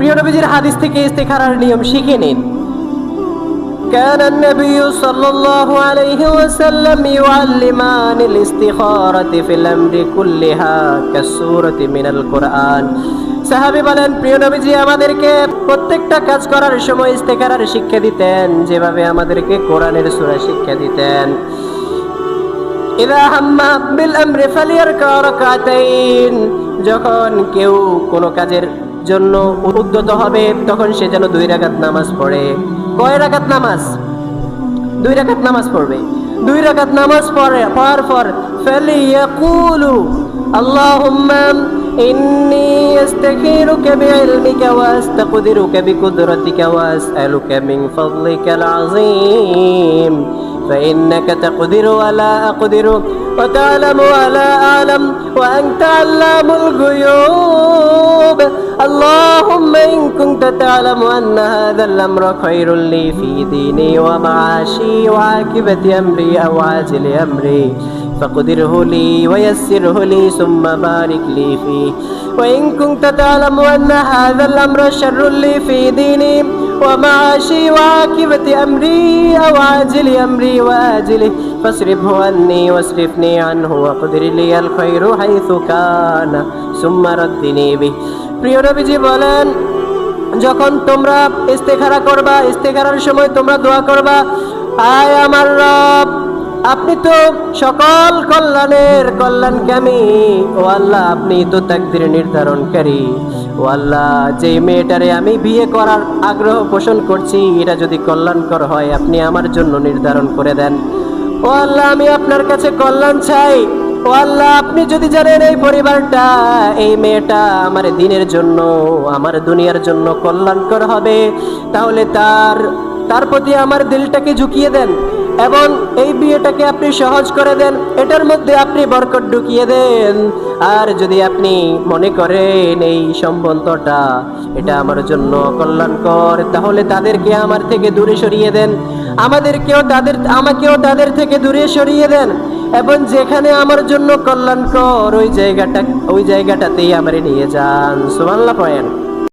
প্রিয় নবীজির হাদিস থেকে ইস্তেখারার নিয়ম শিখে নিন। كان النبي صلى الله عليه وسلم يعلمان الاستخارة في الأمر كلها كالسورة من القرآن। সাহাবী বলেন, প্রিয় নবীজি আমাদেরকে প্রত্যেকটা কাজ করার সময় ইস্তেখারার শিক্ষা দিতেন, যেভাবে আমাদেরকে কোরআনের সূরা শিক্ষা দিতেন। ইযা হাম্মা বিল আমরি ফালিয়ারকা রাকাতাইন, যখন কেউ কোনো কাজের জন্য উদ্যত হবে তখন সে যেন 2 রাকাত নামাজ পড়ে। কয় রাকাত নামাজ? 2 রাকাত নামাজ পড়বে। 2 রাকাত নামাজ পড়ার পর ফালিয়াকুলু আল্লাহুম্মা ইন্নী আস্তাগফিরুকা বিইলমিকা ওয়া আস্তাকদিরুকা বিকুদরাতিকা ওয়া আসআলুকা মিন ফাদলিকাল আযীম فإنك تقدر ولا أقدر وتعلم ولا أعلم وأنت علام الغيوب اللهم إن كنت تعلم أن هذا الأمر خير لي في ديني ومعاشي وعاقبة أمري أو عاجل أمري فقدره لي ويسره لي ثم بارك لي فيه وإن كنت تعلم أن هذا الأمر شر لي في ديني ومعاشي وعاقبة أمري أو عاجل أمري وآجله فاصرفه عني واصرفني عنه وقدر لي الخير حيث كان ثم ردني به। প্রিয় নবীজি বলেন, যখন তোমরা ইস্তেখারা করবা, ইস্তেখারার সময় তোমরা দোয়া করবা, আয় আমার রব, আপনি তো সকল কল্যাণের কল্যাণকামী, ও আল্লাহ আপনি তো তাকদীর নির্ধারণকারী। ও আল্লাহ, যে মেয়েটারে আমি বিয়ে করার আগ্রহ পোষণ করছি এটা যদি কল্যাণকর হয় আপনি আমার জন্য নির্ধারণ করে দেন। ও আল্লাহ, আমি আপনার কাছে কল্যাণ চাই। ও আল্লাহ, আপনি যদি জানেন এই পরিবারটা, এই মেয়েটা আমার দিনের জন্য, আমার দুনিয়ার জন্য কল্যাণকর হবে, তাহলে তার প্রতি আমার দিলটাকে ঝুঁকিয়ে দেন এবং এই বিয়েটাকে আপনি সহজ করে দেন, এটার মধ্যে আপনি বরকত ঢুকিয়ে দেন। আর যদি আপনি মনে করেন এই সম্বন্ধটা এটা আমার জন্য কল্যাণকর, তাহলে তাদেরকে আমার থেকে দূরে সরিয়ে দেন, আমাকেও তাদের থেকে দূরে সরিয়ে দেন, এবং যেখানে আমার জন্য কল্যাণকর ওই জায়গাটাতেই আমারে নিয়ে যান। সুবহানাল্লাহ পড়েন।